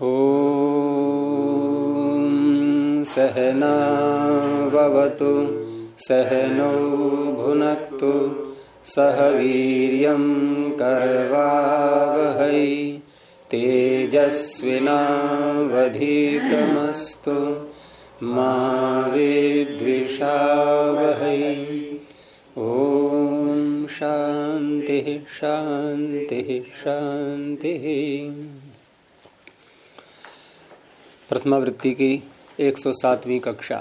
ॐ सहना भवतु सहनौ भुनक्तु सह वीर्यं करवावहै तेजस्विनावधीतमस्तु मा विद्विषावहै। ओम शांति शांति शांति। प्रथमावृत्ति की 107वीं कक्षा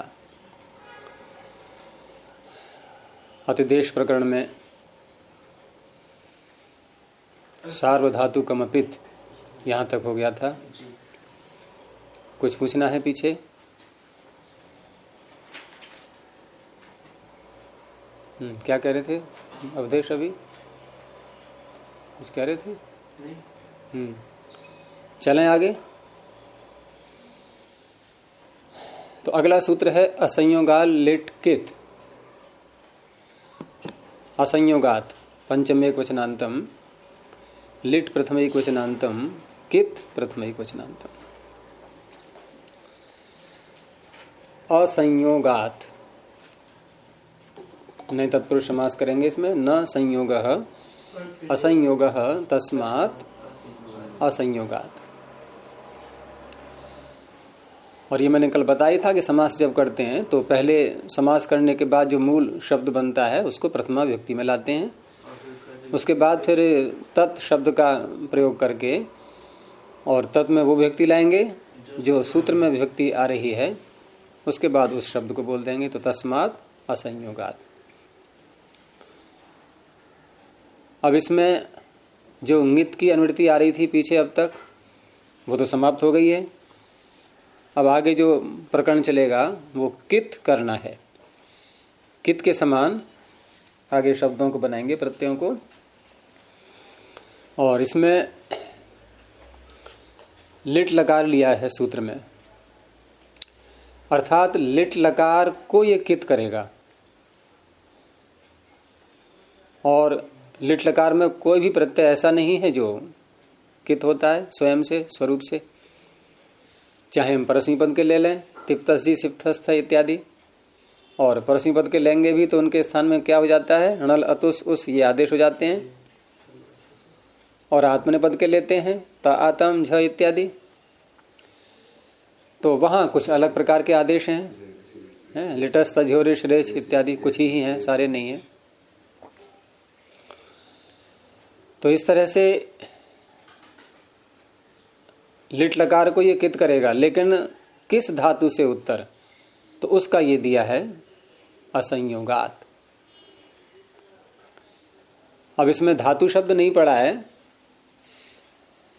अतिदेश प्रकरण में सार्वधातुकमपित यहाँ तक हो गया था। कुछ पूछना है पीछे? क्या कह रहे थे अवधेश? अभी कुछ कह रहे थे? चलें आगे। तो अगला सूत्र है असंयोगाल लिट कित। असंयोगात पंचम एक वचनांतम, लिट प्रथम एक वचनांतम, कित प्रथम एक वचनांतम। असंयोगात नहीं तत्पुरुष समास करेंगे इसमें। न संयोगः असंयोगः तस्मात् असंयोगात। और ये मैंने कल बताया था कि समास जब करते हैं तो पहले समास करने के बाद जो मूल शब्द बनता है उसको प्रथमा विभक्ति में लाते हैं। उसके बाद फिर तत् शब्द का प्रयोग करके और तत् में वो विभक्ति लाएंगे जो सूत्र में विभक्ति आ रही है, उसके बाद उस शब्द को बोल देंगे। तो तस्मात् असंयोगात। अब इसमें जो ङित की अनुवृत्ति आ रही थी पीछे अब तक, वो तो समाप्त हो गई है। अब आगे जो प्रकरण चलेगा वो कित करना है। कित के समान आगे शब्दों को बनाएंगे, प्रत्ययों को। और इसमें लिट लकार लिया है सूत्र में, अर्थात लिट लकार को ये कित करेगा। और लिट लकार में कोई भी प्रत्यय ऐसा नहीं है जो कित होता है स्वयं से, स्वरूप से। चाहे हम परस्मी पद के ले लें, तिप्तसी सिप्तस्थ इत्यादि, और परस्मी पद के लेंगे भी तो उनके स्थान में क्या हो जाता है? णल अतुस उस ये आदेश हो जाते हैं। और आत्मनेपद के लेते हैं त आतम झ इत्यादि, तो वहां कुछ अलग प्रकार के आदेश हैं। लिटस तझोरिश रेच इत्यादि कुछ ही हैं, सारे नहीं है। तो इस तरह से लिट लकार को ये कित करेगा, लेकिन किस धातु से उत्तर? तो उसका ये दिया है असंयोगात। अब इसमें धातु शब्द नहीं पड़ा है,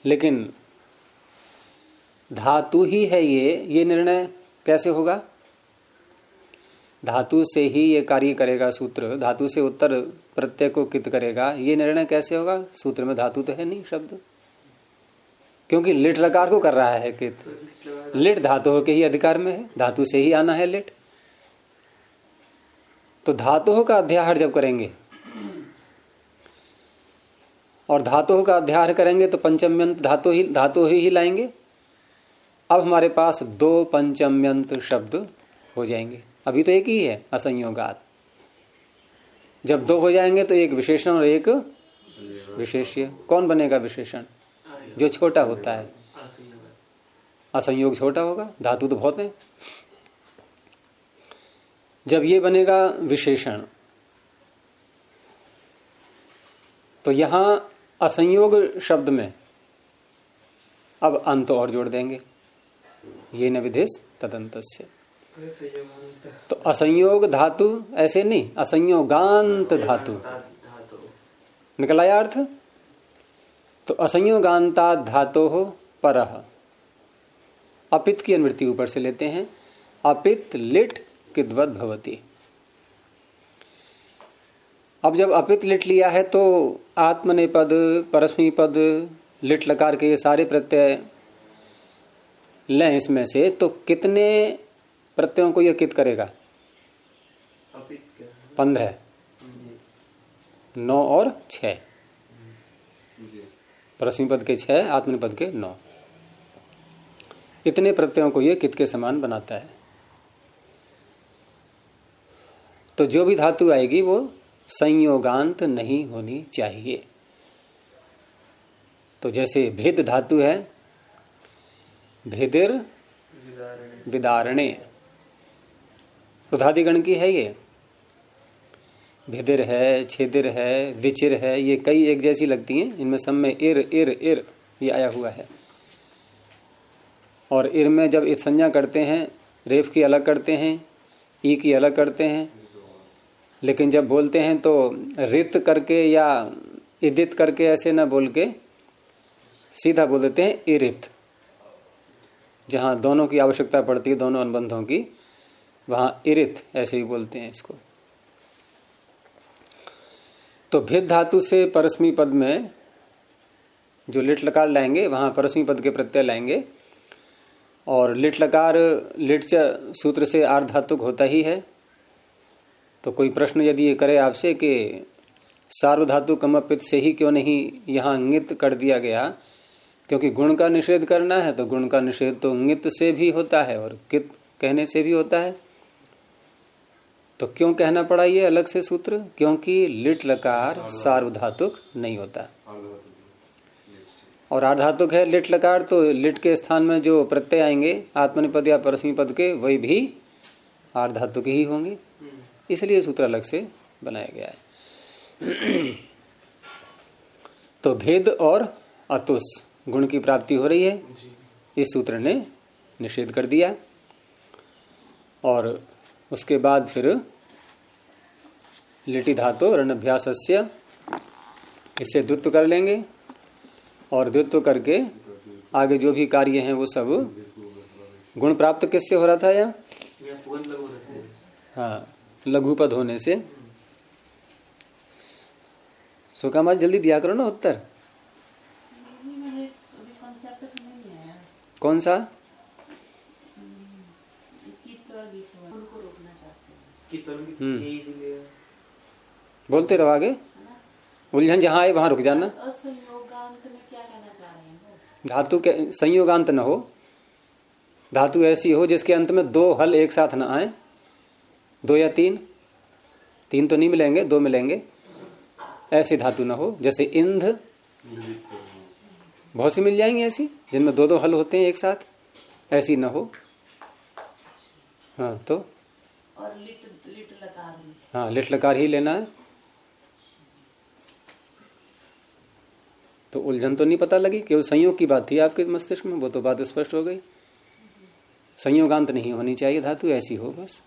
लेकिन धातु ही है ये निर्णय कैसे होगा? धातु से ही ये कार्य करेगा सूत्र, धातु से उत्तर प्रत्यय को कित करेगा, ये निर्णय कैसे होगा? सूत्र में धातु तो है नहीं शब्द, क्योंकि लिट लकार को कर रहा है कित। लिट धातु के ही अधिकार में है, धातु से ही आना है लिट। तो धातु का अध्याहार जब करेंगे और धातु का अध्याहार करेंगे तो पंचम्यंत धातु ही लाएंगे। अब हमारे पास दो पंचम्यंत शब्द हो जाएंगे। अभी तो एक ही है असंयोगात। जब दो हो जाएंगे तो एक विशेषण और एक विशेष्य। कौन बनेगा विशेषण? जो छोटा होता है। असंयोग छोटा होगा, धातु तो बहुत है। जब ये बनेगा विशेषण, तो यहां असंयोग शब्द में अब अंत और जोड़ देंगे। ये न विधेश तदंतस्य। तो असंयोग धातु ऐसे नहीं, असंयोगांत धातु निकला या अर्थ। तो असंयोगांता धातो हो परह। अपित की अनुवृत्ति ऊपर से लेते हैं। अपित लिट किद्वत भवति। अब जब अपित लिट लिया है तो आत्मनेपद, परस्मी पद, लिट लकार के ये सारे प्रत्यय लें इसमें से, तो कितने प्रत्ययों को यह कित करेगा? 15, 9 और 6। परस्मी पद के 6, आत्मनेपद के 9। इतने प्रत्ययों को ये कित के समान बनाता है। तो जो भी धातु आएगी वो संयोगांत नहीं होनी चाहिए। तो जैसे भेद धातु है, भेदिर विदारणे, रुधादिगण की है ये। भेदिर है, छेदिर है, विचिर है, ये कई एक जैसी लगती हैं। इनमें सब में इर इर इर ये आया हुआ है। और इर में जब इत संज्ञा करते हैं, रेफ की अलग करते हैं, ई की अलग करते हैं, लेकिन जब बोलते हैं तो रित करके या इदित करके ऐसे ना बोल के सीधा बोल देते हैं इरित। जहां दोनों की आवश्यकता पड़ती है, दोनों अनुबंधों की, वहां इरित ऐसे ही बोलते हैं इसको। तो भेद धातु से परस्मी पद में जो लिट लकार लाएंगे वहां परस्मी पद के प्रत्यय लाएंगे। और लिट लकार लिट सूत्र से आर्ध धातुक होता ही है। तो कोई प्रश्न यदि ये करे आपसे कि सार्वधातु कमपित से ही क्यों नहीं यहाँ ङित कर दिया गया, क्योंकि गुण का निषेध करना है, तो गुण का निषेध तो ङित से भी होता है और कित कहने से भी होता है। तो क्यों कहना पड़ा ये अलग से सूत्र? क्योंकि लिट लकार सार्वधातुक नहीं होता और आर्धातुक है लिट लकार। तो लिट के स्थान में जो प्रत्यय आएंगे आत्मनिपद या परस्मी पद के, वही भी आर्धातुक ही होंगे। इसलिए सूत्र अलग से बनाया गया है। तो भेद और अतुस गुण की प्राप्ति हो रही है, इस सूत्र ने निषेध कर दिया। और उसके बाद फिर लिटि धातु रणभ्यासस्य, इससे द्वित्व कर लेंगे और द्वित्व करके आगे जो भी कार्य हैं वो सब गुण प्राप्त किससे हो रहा था यहाँ? हाँ, लघुपद होने से। सुकामा जल्दी दिया करो ना उत्तर। कौन सा? बोलते रहो आगे, उलझन जहां आए वहां रुक जाना। असंयोगांत में क्या कहना चाह रहे हैं? धातु के संयोगांत न हो, धातु ऐसी हो जिसके अंत में दो हल एक साथ न आए, दो या तीन, तीन तो नहीं मिलेंगे, दो मिलेंगे, ऐसी धातु न हो। जैसे इंध, बहुत सी मिल जाएंगी ऐसी जिनमें दो दो हल होते हैं एक साथ, ऐसी न हो। हाँ तो और लिट लकार ही। हाँ, लिट लकार ही लेना है। तो उलझन तो नहीं पता लगी, केवल संयोग की बात थी आपके मस्तिष्क में, वो तो बात स्पष्ट हो गई। संयोगांत नहीं होनी चाहिए धातु, ऐसी हो बस।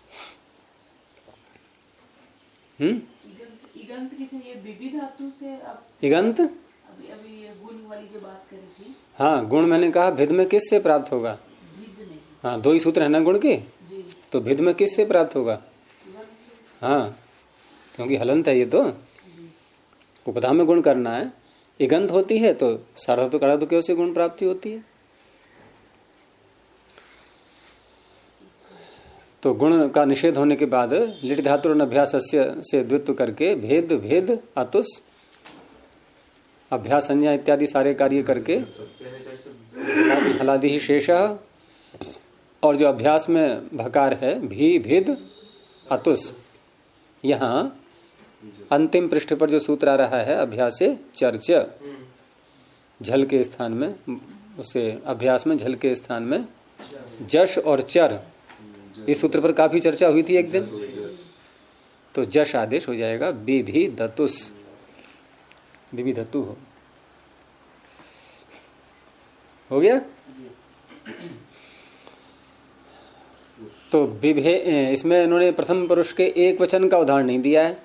इगंत किसे? ये विधि धातु से इगंत अभी ये गुण वाली जो बात करी थी। हाँ, गुण मैंने कहा भिद में किस से प्राप्त होगा? भिद में। हाँ, दो ही सूत्र है ना गुण के जी। तो भिद में किस से प्राप्त होगा? हाँ, क्योंकि हलंत है ये, तो उपधा में गुण करना है। इगंत होती है तो सार्वधातुक अर्धातुक से गुण प्राप्ति होती है। तो गुण का निषेध होने के बाद लिट धातु अभ्यास से द्वित्व करके भेद भेद अतुस अभ्यास संज्ञा इत्यादि सारे कार्य करके हलादि ही शेष, और जो अभ्यास में भकार है भी भेद अतुस। यहाँ अंतिम पृष्ठ पर जो सूत्र आ रहा है अभ्यास से चर्च, झल के स्थान में, उसे अभ्यास में झल के स्थान में जश और चर, इस सूत्र पर काफी चर्चा हुई थी एक दिन। तो जश आदेश हो जाएगा बिभी धतुस, बिभी धतु हो गया। तो विभे, इसमें इन्होंने प्रथम पुरुष के एक वचन का उदाहरण नहीं दिया है।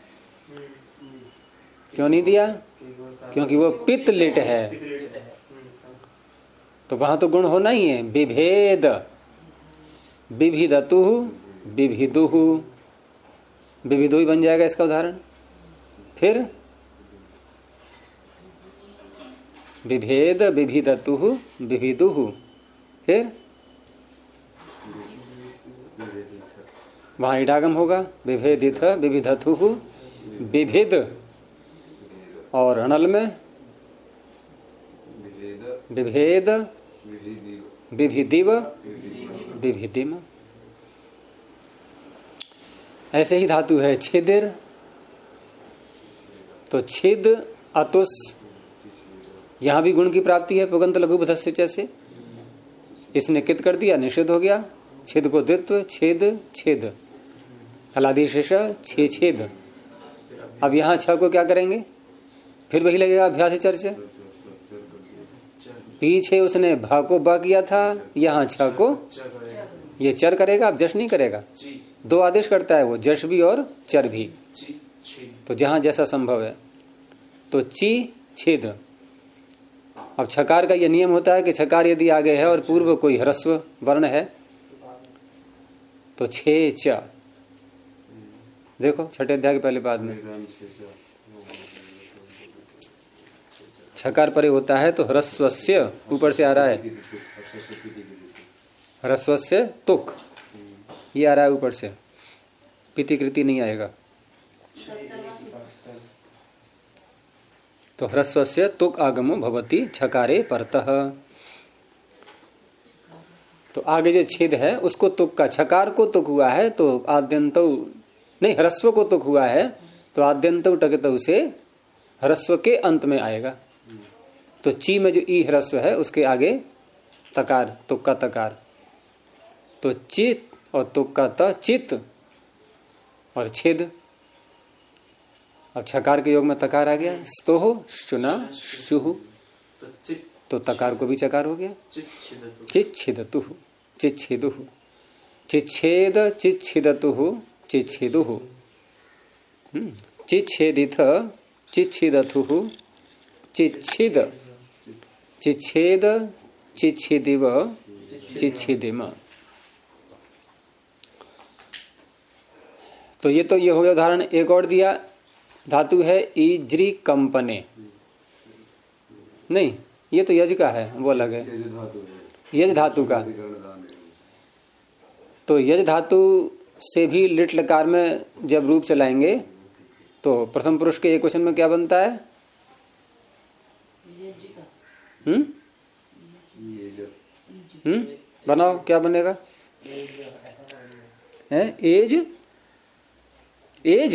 क्यों नहीं दिया? क्योंकि वो पित्त लिट है, तो वहां तो गुण होना ही है। विभेद, विभिदतु, विभिदुहु, विभिदु ही बन जाएगा इसका उदाहरण। फिर विभेद, विभिदतु, विभिदुहु, फिर वहां इडागम होगा। विभेदित, विभिदतु, विभिद, और अनल में विभेद विभिदिव विभिदिम। ऐसे ही धातु है छेदिर, तो छेद अतुस, यहां भी गुण की प्राप्ति है पुगंत लघु बधस्य जैसे। इसने कित कर दिया, निषेध हो गया। छेद को द्वित्व, छेद छेद, हलादि शेष छे छेद। अब यहां छ को क्या करेंगे, फिर वही लगेगा अभ्यास चर से। पीछे उसने भा को बा किया था, यहां छ को ये चर करेगा, अब जश नहीं करेगा। दो आदेश करता है वो, जश भी और चर भी। तो जहां जैसा संभव है, तो ची छेद। अब छकार का यह नियम होता है कि छकार यदि आगे है और पूर्व कोई ह्रस्व वर्ण है तो छे च। देखो छठे अध्याय के पहले पाद में छकार परे होता है तो ह्रस्वस्य ऊपर से आ रहा है, ह्रस्वस्य तुक ये आ रहा है ऊपर से, पितिकृति नहीं आएगा। तो ह्रस्वस्य तुक आगमो भवति छकारे परतः। तो आगे जो छेद है उसको तुक का, छकार को तुक हुआ है तो आद्यंत नहीं, ह्रस्व को तुक हुआ है तो आद्यंत टकत से ह्रस्व के अंत में आएगा। तो ची में जो ई ह्रस्व है उसके आगे तकार, तुक का तकार, तो चित और तुक का त चित और छेद। अब छकार के योग में तकार आ गया, स्तोह शुना शुहु, तो तकार को भी चकार हो गया। चिच्छेदतु चिच्छेदु चिच्छेद चिच्छेदतु चिच्छेदु चिच्छेदिथ चिच्छेदथु चिच्छेद चिच्छेद चिच्छेदिव चिच्छेदिम। तो ये हो गया उदाहरण। एक और दिया, धातु है इज्री कंपने, नहीं ये तो यज का है, वो अलग है, यज धातु का। तो यज धातु से भी लिट लकार में जब रूप चलाएंगे तो प्रथम पुरुष के एक वचन में क्या बनता है, बनाओ क्या बनेगा, है एज एज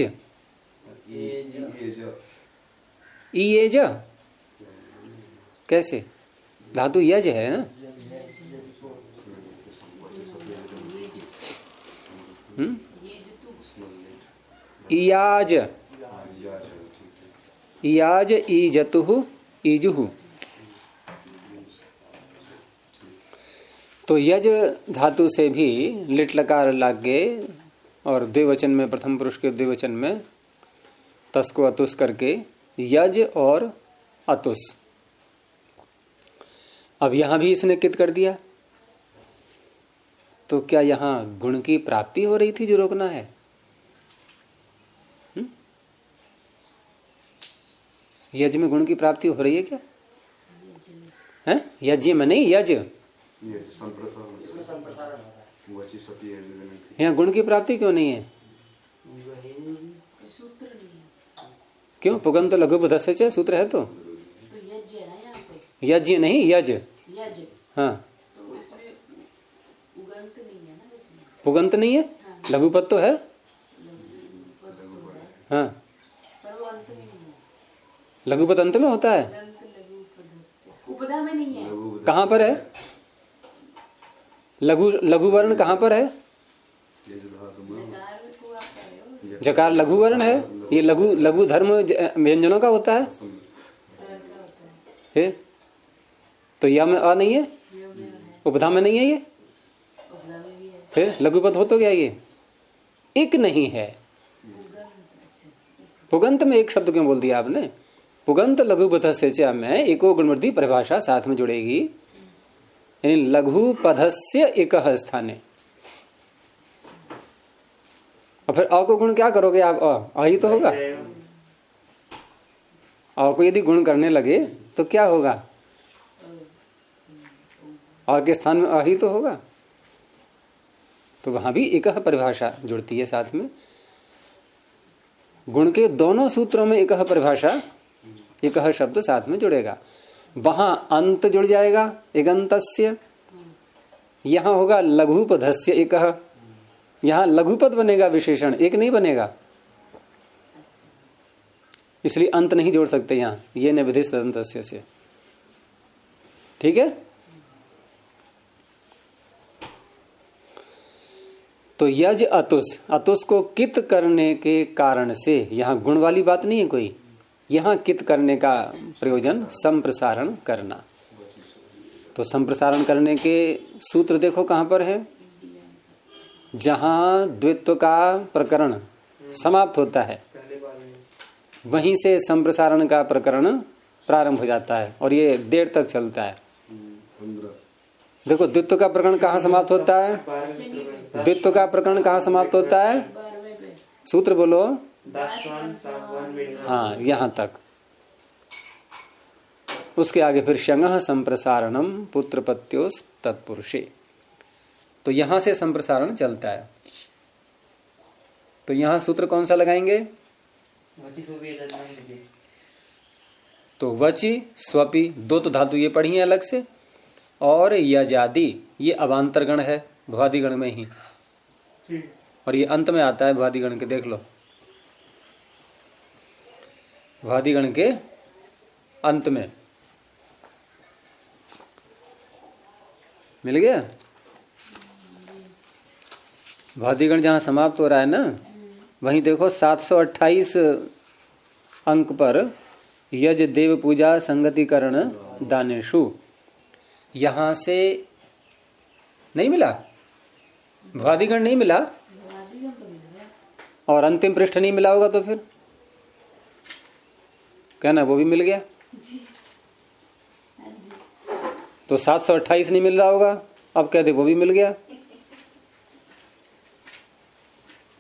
एज कैसे, धातु यज है ना। इयाज इयाज ईजतु ईजुहु। तो यज धातु से भी लिट लकार लागे और द्विवचन में, प्रथम पुरुष के द्विवचन में तस को अतुस करके यज और अतुस। अब यहां भी इसने कित कर दिया, तो क्या यहां गुण की प्राप्ति हो रही थी जो रोकना है? यज में गुण की प्राप्ति हो रही है क्या? है यज्ञ में नहीं, यज यहाँ गुण की प्राप्ति क्यों नहीं है? क्यों? पुगंत लघु बधस्य सूत्र है तो यज्ञ नहीं, यज। हाँ पुगंत नहीं है, लघुपद तो है। हाँ लघुपद अंत में होता है, उपदा में नहीं है। कहाँ पर है? लघु वर्ण कहाँ पर है? जकार लघु वर्ण है, ये लघु धर्म व्यंजनों का होता है। तो या में अ नहीं है, उपधा में नहीं है, ये फिर लघुपद हो तो गया, ये एक नहीं है। पुगंत में एक शब्द क्यों बोल दिया आपने? पुगंत लघुपथ से में एको गुणवृद्धि परिभाषा साथ में जुड़ेगी, यानी लघु पधस्य एक स्थाने। और फिर अ को गुण क्या करोगे आप? अ ही तो होगा। अ को यदि गुण करने लगे तो क्या होगा? अ के स्थान में अ ही तो होगा। तो वहां भी एक परिभाषा जुड़ती है साथ में। गुण के दोनों सूत्रों में एक परिभाषा, एक शब्द साथ में जुड़ेगा। वहां अंत जुड़ जाएगा, एगंतस्य, यहां होगा लघुपधस्य एक, यहां लघुपद बनेगा विशेषण, एक नहीं बनेगा, इसलिए अंत नहीं जोड़ सकते यहां, ये न विधेश तदंतस्य से। ठीक है। तो यज अतुस, अतुस को कित करने के कारण से, यहां गुण वाली बात नहीं है कोई, यहां कित करने का प्रयोजन संप्रसारण करना। तो संप्रसारण करने के सूत्र देखो कहां पर है, जहां द्वित्व का प्रकरण समाप्त होता है वहीं से संप्रसारण का प्रकरण प्रारंभ हो जाता है और ये देर तक चलता है। देखो द्वित्व का प्रकरण कहाँ समाप्त होता है, द्वित्व का प्रकरण कहाँ समाप्त होता है, सूत्र बोलो। हाँ, यहां तक। उसके आगे फिर शंगः संप्रसारणम पुत्रपत्योस तत्पुरुषे, तो यहां से संप्रसारण चलता है। तो यहां सूत्र कौन सा लगाएंगे, तो वचि स्वपि, दो तो धातु ये पढ़ी है अलग से, और यजादि ये अवांतर गण है भवादि गण में ही, और ये अंत में आता है भवादि गण के, देख लो भवादि गण के अंत में मिल गया। भवादि गण जहां समाप्त हो रहा है ना, वहीं देखो 728 अंक पर यज देव पूजा संगतिकरण दानेशु, यहां से नहीं मिला, भवादिगण नहीं मिला, और अंतिम पृष्ठ नहीं मिला होगा तो फिर कहना वो भी मिल गया। तो 728 नहीं मिल रहा होगा, अब कह दे वो भी मिल गया।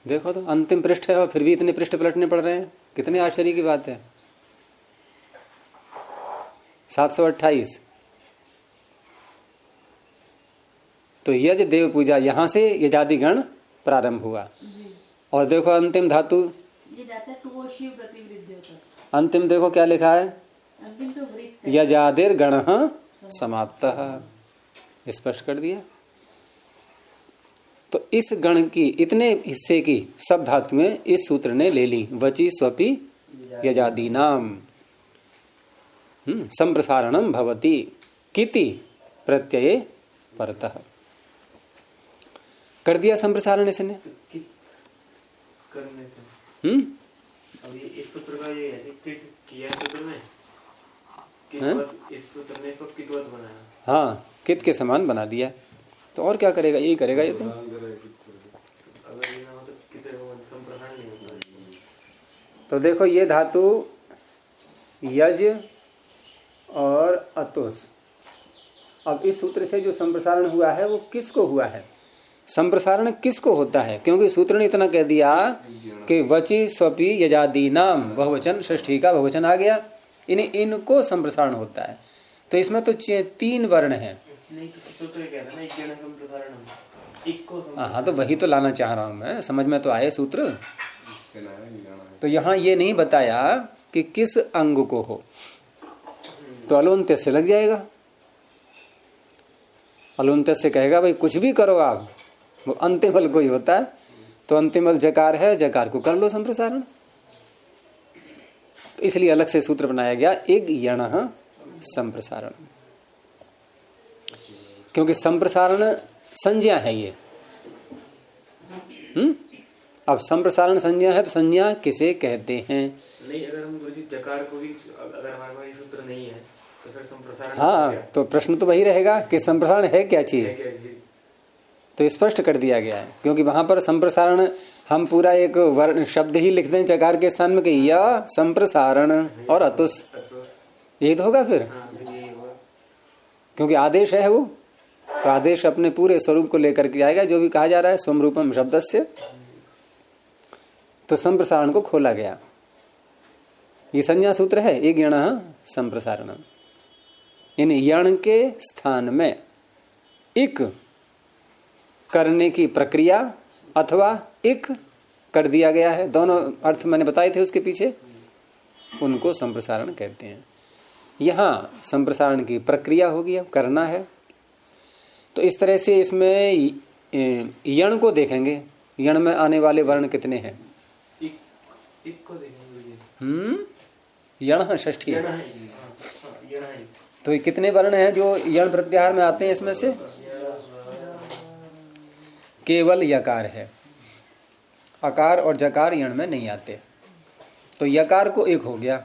देखो तो अंतिम पृष्ठ है और फिर भी इतने पृष्ठ पलटने पड़ रहे हैं, कितने आश्चर्य की बात है। 728, तो यज देव पूजा यहां से यजादि गण प्रारंभ हुआ। और देखो अंतिम धातु, ये जाता है टू शिव गतिवृद्धि तक। अंतिम देखो क्या लिखा है, अंतिम तो वृत्त, यजादिर गण समाप्तः, स्पष्ट कर दिया। तो इस गण की, इतने हिस्से की सब धातु में इस सूत्र ने ले ली, वचि स्वपि यजादि नाम संप्रसारणम भवति किति प्रत्यये परतः, कर दिया संप्रसारण इसने। अब ये इस सूत्र का ये है कि किया सूत्र में इस सूत्र ने इसको कितवत बनाया, हाँ कित के समान बना दिया। तो और क्या करेगा, यही करेगा ये तो। अगर ये ना हो तो कितने संप्रसारण नहीं होता। तो देखो ये धातु यज और अतुस, अब इस सूत्र से जो संप्रसारण हुआ है वो किसको हुआ है, संप्रसारण किसको होता है, क्योंकि सूत्र ने इतना कह दिया कि वचि स्वपि यजादि नाम, बहुवचन षष्ठी का बहुवचन आ गया, इनको संप्रसारण होता है। तो इसमें तो 3 वर्ण हैं। नहीं तो सूत्र ये कह रहा है ना, एक जन संप्रसारण, एक को हाँ तो वही तो लाना चाह रहा हूं मैं, समझ में तो आए सूत्र। तो यहाँ ये नहीं बताया कि किस अंग को हो, तो अलोन्त्य से लग जाएगा। अलोन्त्य से कहेगा भाई कुछ भी करो आप, वो अंतिम बल कोई होता है, तो अंतिम बल जकार है, जकार को कर लो संप्रसारण। तो इसलिए अलग से सूत्र बनाया गया, एक यण संप्रसारण, क्योंकि संप्रसारण संज्ञा है ये। अब संप्रसारण संज्ञा है तो संज्ञा किसे कहते हैं। नहीं, अगर हम गुरुजी जकार को भी, अगर हमारे पास ये सूत्र नहीं है तो फिर संप्रसारण, हाँ तो प्रश्न तो वही रहेगा कि संप्रसारण है क्या चीज, तो स्पष्ट कर दिया गया है। क्योंकि वहां पर संप्रसारण हम पूरा एक वर्ण शब्द ही लिख दें जकार के स्थान में कि या संप्रसारण और अतुस, यही तो होगा फिर, क्योंकि आदेश है वो, तो आदेश अपने पूरे स्वरूप को लेकर के आएगा, जो भी कहा जा रहा है स्वम रूपम शब्द से। तो संप्रसारण को खोला गया, ये संज्ञा सूत्र है, एक यण संप्रसारण, इन यण के स्थान में इक करने की प्रक्रिया अथवा इक कर दिया गया है, दोनों अर्थ मैंने बताए थे उसके पीछे, उनको संप्रसारण कहते हैं। यहां संप्रसारण की प्रक्रिया होगी, अब करना है। तो इस तरह से इसमें यण को देखेंगे, यण में आने वाले वर्ण कितने हैं। एक को देखेंगे। यण षष्ठी है। तो ये कितने वर्ण हैं जो यण प्रत्याहार में आते हैं। इसमें से केवल यकार है, अकार और जकार यण में नहीं आते। तो यकार को एक हो गया,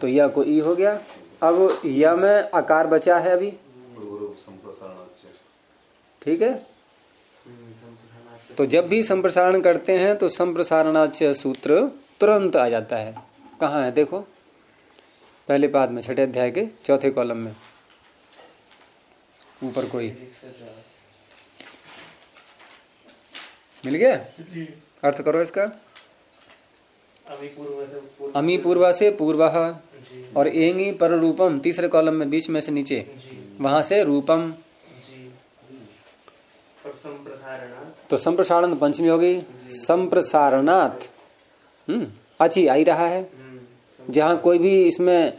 तो य को ई हो गया। अब य में आकार बचा है अभी, ठीक है। तो जब भी संप्रसारण करते हैं तो संप्रसारणाच सूत्र तुरंत आ जाता है। कहाँ है देखो, पहले पाद में, छठे अध्याय के चौथे कॉलम में ऊपर कोई मिल गया। अर्थ करो इसका। अमी पूर्वा से पूर्व और एंगी पर रूपम, तीसरे कॉलम में बीच में से नीचे, वहां से रूपम। तो संप्रसारण पंचमी हो गई। संप्रसारणात् अची आई रहा है। जहां कोई भी इसमें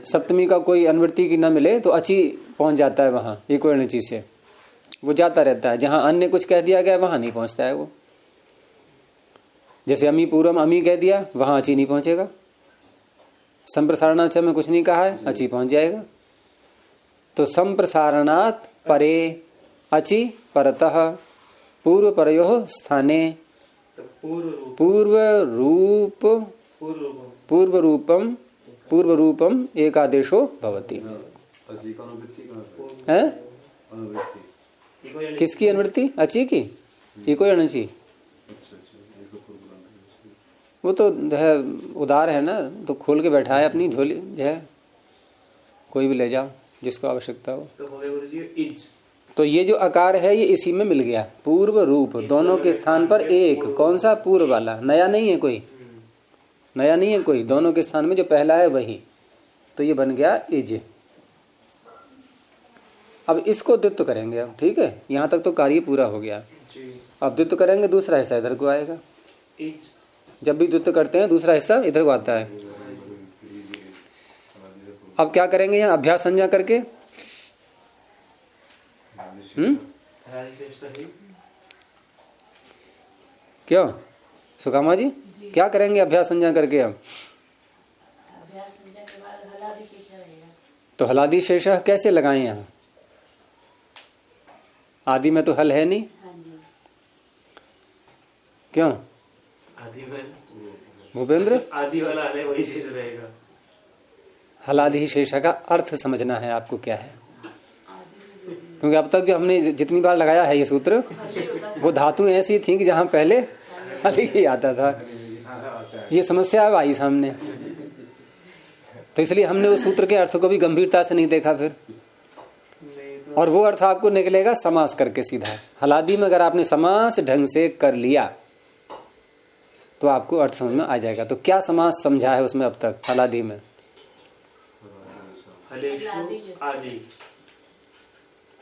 सप्तमी का कोई अनुवृत्ति की न मिले तो अची पहुंच जाता है वहां, एक ची से वो जाता रहता है। जहां अन्य कुछ कह दिया गया वहां नहीं पहुंचता है वो। जैसे अमी पूर्वम अमी कह दिया, वहां अची नहीं पहुंचेगा। संप्रसारणाच में कुछ नहीं कहा है, अची पहुंच जाएगा। तो संप्रसारणात् परे अचि परतः पूर्व परयोः स्थाने पूर्व रूपम एकादेशो भवति। है किसकी अनुवृत्ति? अची की, इको अणची। वो तो है उदार है ना, तो खोल के बैठा है अपनी झोली, जो है कोई भी ले जाओ जिसको आवश्यकता हो। तो ये जो आकार है ये इसी में मिल गया। पूर्व रूप दोनों के स्थान पर एक, कौन सा? पूर्व वाला, नया नहीं है कोई, नया नहीं है कोई, दोनों के स्थान में जो पहला है वही। तो ये बन गया इज। अब इसको द्वित्व करेंगे अब, ठीक है। यहाँ तक तो कार्य पूरा हो गया। अब द्वित्व करेंगे, दूसरा हिस्सा इधर को आएगा। जब भी द्वित्व करते हैं दूसरा हिस्सा इधर को आता है। अब क्या करेंगे यहाँ अभ्यास संज्ञा करके? क्यों सुकामा जी क्या करेंगे अभ्यास संज्ञा करके? अब अभ्यास संज्ञा के बाद हलादि शेषः रहेगा। तो हलादि शेषः कैसे लगाएं यहाँ? आदि में तो हल है नहीं। हाँ जी। क्यों आदि में भूपेंद्र? आदि वाला आने वही शेष रहेगा। हलादि शेषः का अर्थ समझना है आपको क्या है, क्योंकि अब तक जो हमने जितनी बार लगाया है ये सूत्र, वो धातु ऐसी थी कि जहां पहले हल ही आता था। ये समस्या अब आई सामने, तो इसलिए हमने उस सूत्र के अर्थ को भी गंभीरता से नहीं देखा फिर। और वो अर्थ आपको निकलेगा समास करके सीधा। हलादी में अगर आपने समास ढंग से कर लिया तो आपको अर्थ समझ में आ जाएगा। तो क्या समास समझा है उसमें अब तक हलादी में?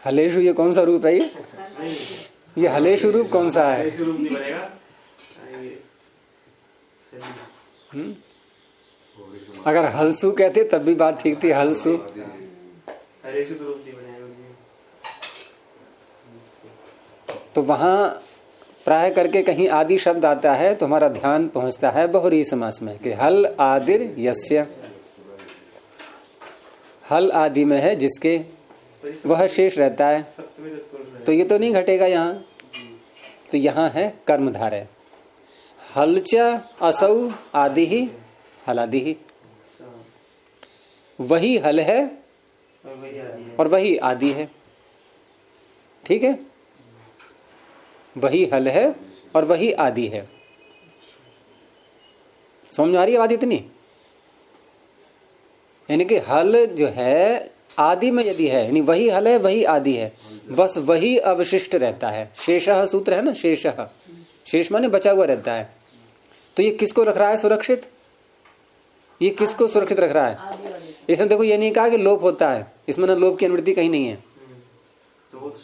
हलेशु ये कौन सा रूप है? ये हलेशु रूप कौन सा है? अगर हलसु कहते तब भी बात ठीक थी। हलसु तो वहां प्राय करके कहीं आदि शब्द आता है तो हमारा ध्यान पहुंचता है बहुरी समास में कि हल आदिर यस्य, हल आदि में है जिसके, वह शेष रहता है। तो ये तो नहीं घटेगा यहाँ। तो यहाँ है कर्मधारय। हलच असौ आदि ही हलादि ही, वही हल है और वही आदि है। ठीक है, वही हल है और वही आदि है। समझ में आ रही है बात इतनी? यानी कि हल जो है आदि में यदि है, यानी वही हल है वही आदि है, बस वही अवशिष्ट रहता है। शेषः सूत्र है ना, शेषः, शेष माने बचा हुआ रहता है। तो ये किसको रख रहा है सुरक्षित? ये किसको सुरक्षित रख रहा है? इसमें देखो ये नहीं कहा कि लोप होता है, इसमें ना लोप की अनुवृत्ति कहीं नहीं है। तो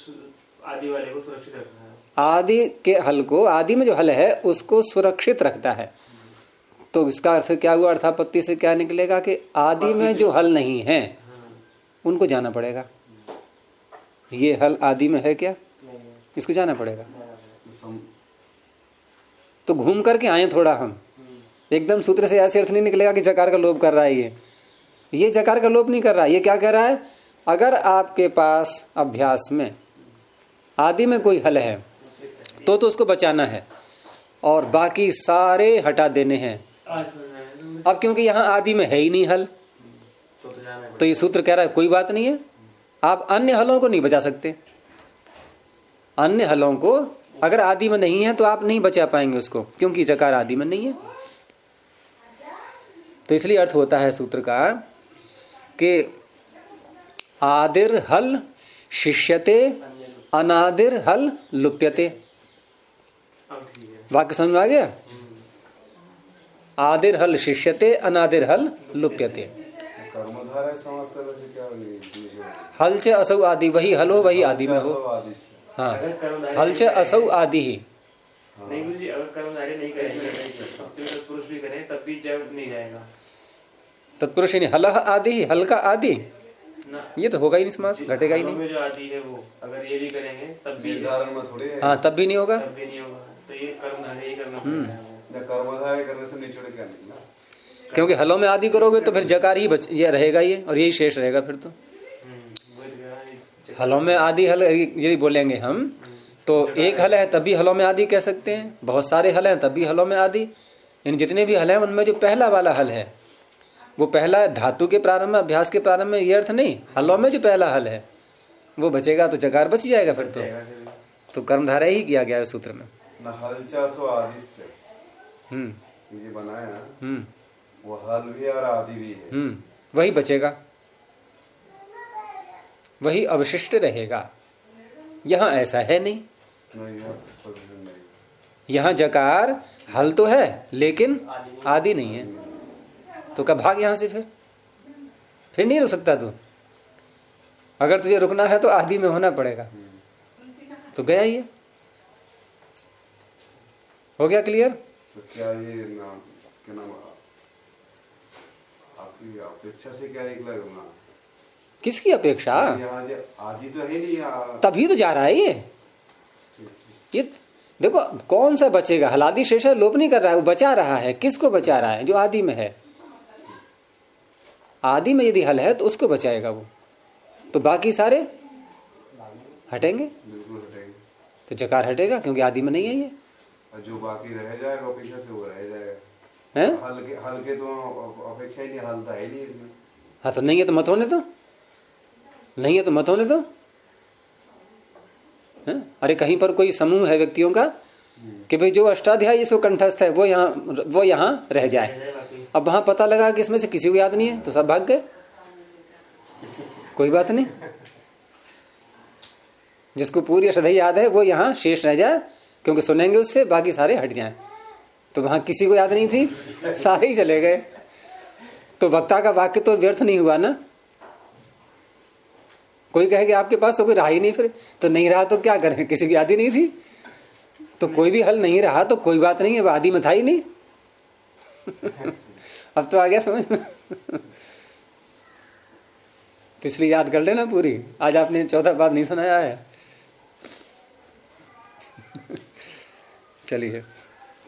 आदि वाले को सुरक्षित रखना है। आदि के हल को, आदि में जो हल है उसको सुरक्षित रखता है। तो इसका अर्थ क्या हुआ? अर्थापत्ति से क्या निकलेगा कि आदि में जो हल नहीं है उनको जाना पड़ेगा। ये हल आदि में है क्या? इसको जाना पड़ेगा। तो घूम करके आए थोड़ा हम, एकदम सूत्र से ऐसे अर्थ नहीं निकलेगा कि जकार का लोप कर रहा है। ये जकार का लोप नहीं कर रहा है। ये क्या कह रहा है? अगर आपके पास अभ्यास में आदि में कोई हल है तो उसको बचाना है और बाकी सारे हटा देने हैं। अब क्योंकि यहां आदि में है ही नहीं हल, तो ये सूत्र कह रहा है कोई बात नहीं है, आप अन्य हलों को नहीं बचा सकते। अन्य हलों को अगर आदि में नहीं है तो आप नहीं बचा पाएंगे उसको, क्योंकि जकार आदि में नहीं है। तो इसलिए अर्थ होता है सूत्र का कि आदिर हल शिष्यते, अनादिर हल लुप्यते। वाक्य समझ में आ गया? आदिर हल शिष्यते, अनादिर हल लुप्यते। हल च असौ आदि, वही हल हो वही आदि में हो। हाँ, हल च असौ आदि ही। नहीं गुरु जी, अगर कर्मधारय नहीं करेंगे तत्पुरुष भी करें तब भी जब नहीं जाएगा। तत्पुरुष यानी हल आदि, हल का आदि ये तो होगा ही नहीं, समास घटेगा ही नहीं। जो आदि है वो अगर ये भी करेंगे तब भी हाँ, तब भी नहीं होगा। तब भी नहीं होगा। तो ये कर्मधारय ही करना पड़ेगा। कर्मधारय करने से निचड़ क्या निकला? क्योंकि हलों में आदि करोगे तो फिर जकार ही ये रहेगा ये, और यही शेष रहेगा फिर तो। हलों में आदि हल यदि बोलेंगे हम तो एक हल है तब भी हलों में आदि कह सकते हैं, बहुत सारे हल हैं तब भी हलों में आदि। इन जितने भी हल हैं उनमें जो पहला वाला हल है वो पहला धातु के प्रारंभ में, अभ्यास के प्रारंभ में, ये अर्थ नहीं, हलों में जो पहला हल है वो बचेगा तो जकार बच जाएगा फिर तो कर्मधारय ही किया गया है सूत्र में। ये बनाया ना, वो हल भी और आदि भी है, वही बचेगा, वही अवशिष्ट रहेगा। यहां ऐसा है नहीं, यहां जकार हल तो है लेकिन आदि नहीं है, तो कब भाग यहां से? फिर नहीं रुक सकता तू। अगर तुझे रुकना है तो आदि में होना पड़ेगा। तो गया ये, हो गया क्लियर? तो क्या ये नाम क्या नाम आपकी अपेक्षा से क्या निकला? किसकी अपेक्षा? आदि तो है नहीं, तभी तो जा रहा है ये देखो कौन सा बचेगा? हलादि शेष है, लोप नहीं कर रहा है, वो बचा रहा है। किसको बचा रहा है? जो आदि में है। आदि में यदि हल है तो उसको बचाएगा वो, तो बाकी सारे हटेंगे, बिल्कुल हटेंगे। तो जकार हटेगा क्योंकि आदि में नहीं है ये। जो बाकी रह जाएगा अपेक्षा से वो रह जाएगा। हैं? हल्के तो अपेक्षा ही नहीं, हल था ही नहीं इसमें। हाँ, तो नहीं है तो मत होने दो, नहीं है तो मत होने दो। अरे कहीं पर कोई समूह है व्यक्तियों का कि भाई जो अष्टाध्यायी इसको कंठस्थ है वो यहाँ रह जाए। अब वहां पता लगा कि इसमें से किसी को याद नहीं है तो सब भाग गए, कोई बात नहीं। जिसको पूरी अष्टाध्यायी याद है वो यहाँ शेष रह जाए, क्योंकि सुनेंगे उससे, बाकी सारे हट जाएं। तो वहां किसी को याद नहीं थी, सारे ही चले गए। तो वक्ता का वाक्य तो व्यर्थ नहीं हुआ ना। कोई कहे कि आपके पास तो कोई रहा ही नहीं, फिर तो नहीं रहा तो क्या करें, किसी की याद ही नहीं थी। तो कोई भी हल नहीं रहा तो कोई बात नहीं है, वो आदि में था ही नहीं। अब तो आ गया समझ में। तो इसलिए याद कर लेना पूरी। आज आपने चौथा बात नहीं सुनाया है। चलिए,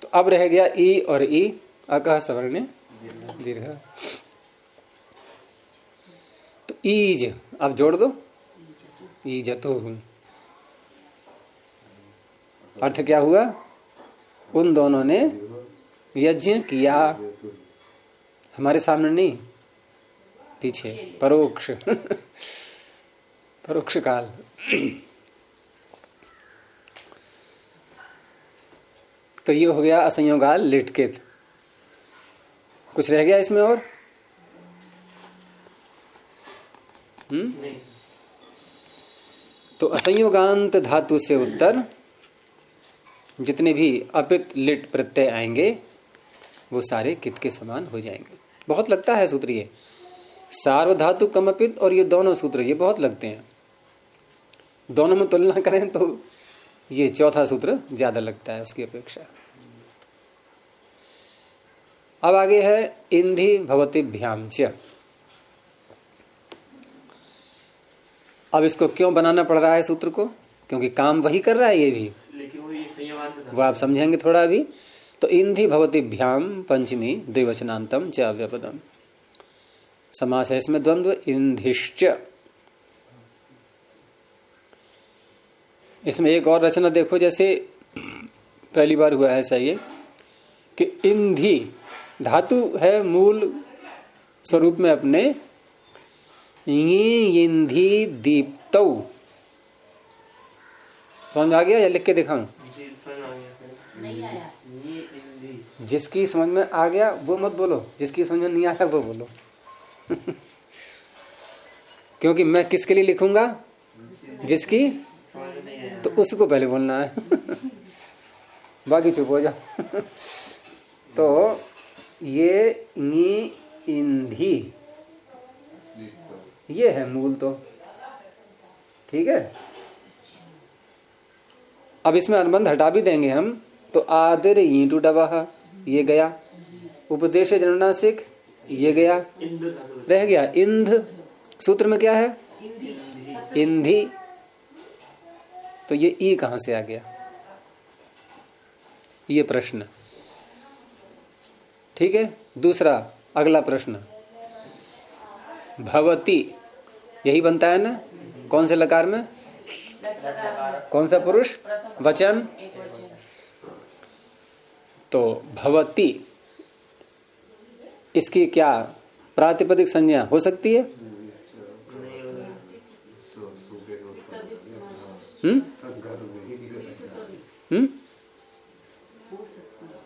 तो अब रह गया ई और ई, अकह सवर्ण दीर्घ। तो ईज अब जोड़ दो, ईजतो। अर्थ क्या हुआ? उन दोनों ने यज्ञ किया, हमारे सामने नहीं, पीछे परोक्ष परोक्ष काल। तो ये हो गया असंयोगाल लिटकित। कुछ रह गया इसमें और? तो असंयोगांत धातु से उत्तर जितने भी अपित लिट प्रत्यय आएंगे वो सारे कित के समान हो जाएंगे। बहुत लगता है सूत्र ये, सार्वधातु कमपित और ये दोनों सूत्र ये बहुत लगते हैं। दोनों में तुलना करें तो ये चौथा सूत्र ज्यादा लगता है उसकी अपेक्षा। अब आगे है इंधि भवतिभ्याम च। अब इसको क्यों बनाना पड़ रहा है सूत्र को? क्योंकि काम वही कर रहा है ये भी, लेकिन वो ये संयमांत वो आप समझेंगे थोड़ा अभी। तो इंधि भवतिभ्याम पंचमी द्विवचनांतम च अव्यपदम। समास है इसमें द्वंद्व, इंधिश्च। इसमें एक और रचना देखो, जैसे पहली बार हुआ है ऐसा ये कि इंधि धातु है मूल स्वरूप में अपने, इंधि दीप्तौ। समझ में आ गया या लिख के दिखाऊं? नहीं आया। जिसकी समझ में आ गया वो मत बोलो, जिसकी समझ में नहीं आया वो बोलो। क्योंकि मैं किसके लिए लिखूंगा? जिसकी, तो उसको पहले बोलना है। बाकी चुप हो जाओ। तो ये इंधि ये है मूल, तो ठीक है। अब इसमें अनुबंध हटा भी देंगे हम, तो आदर ईंटू डबह ये गया, उपदेश जननासिक ये गया, रह गया इंध। सूत्र में क्या है? इंधि। तो ये ई कहां से आ गया? ये प्रश्न, ठीक है। दूसरा अगला प्रश्न, भवती यही बनता है ना? कौन से लकार में? कौन सा पुरुष? वचन। तो भवती इसकी क्या प्रातिपदिक संज्ञा हो सकती है?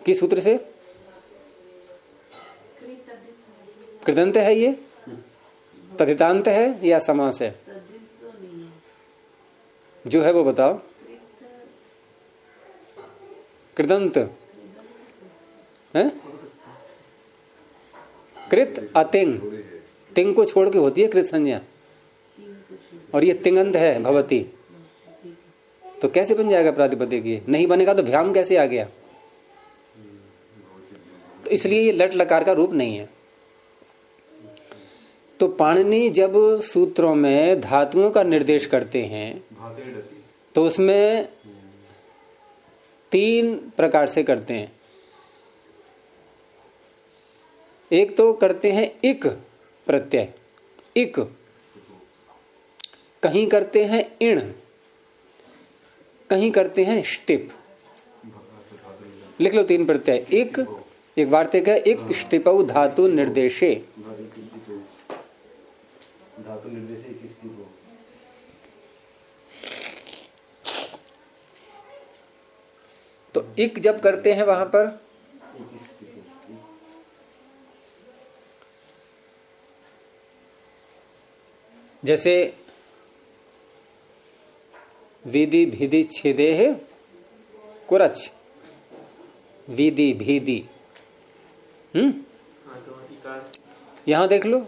किस सूत्र से? कृदंत है ये, तदितांत है या समास है? जो है वो बताओ। कृदंत है? कृत अतिंग, तिंग को छोड़ के होती है कृत संज्ञा, और ये तिंगंत है भवती। तो कैसे बन जाएगा प्रातिपदिक? ये नहीं बनेगा तो भ्याम कैसे आ गया? तो इसलिए ये लट लकार का रूप नहीं है। तो पाणिनि जब सूत्रों में धातुओं का निर्देश करते हैं तो उसमें तीन प्रकार से करते हैं। एक तो करते हैं इक प्रत्यय, इक। कहीं करते हैं इण, कहीं करते हैं स्टिप। लिख लो तीन प्रत्यय। इक, एक वार्तिक है, इक स्टिपौ धातु निर्देशे। धातु निर्देशे किसकी हो? तो इक जब करते हैं वहां पर जैसे विधि भिधि छेदे है कुरच, विधि भीधि। यहां देख लो,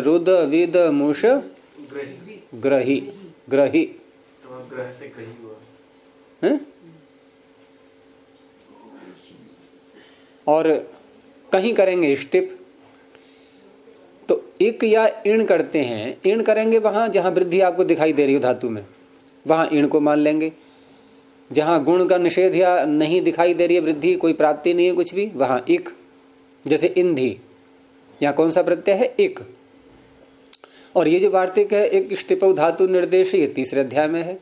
रुद विद मूष ग्रही, ग्रही। तो ग्रह से ग्रही हुआ है? और कहीं करेंगे स्टिप। तो इक या इण करते हैं, इण करेंगे वहां जहां वृद्धि आपको दिखाई दे रही हो धातु में, वहां इण को मान लेंगे। जहां गुण का निषेध या नहीं दिखाई दे रही है वृद्धि, कोई प्राप्ति नहीं है कुछ भी, वहां इक। जैसे इंधि, यहाँ कौन सा प्रत्यय है? इक। और ये जो वार्तिक है एक स्टिपौ धातु निर्देश, ये तीसरे अध्याय में है।